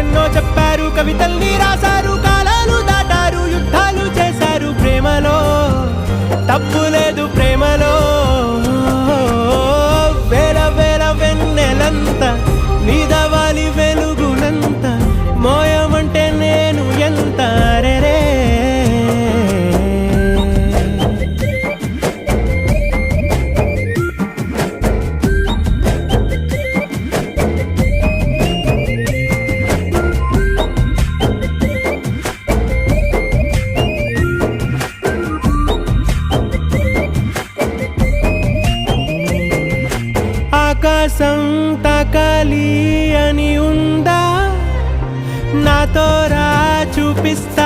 కథలెన్నో చెప్పారు, కవితల్ని రాశారు, కాలాలు దాటారు, యుద్ధాలు చేశారు. ప్రేమలో తప్పు లేదు, ప్రేమలో వేల వేల వెన్నెలంత నీదవాలి వెలుగునంత మోయమంటే నేను ఎంత రే. ఆకాశం తాకాలి అని ఉందా, నాతో రా చూపిస్తా.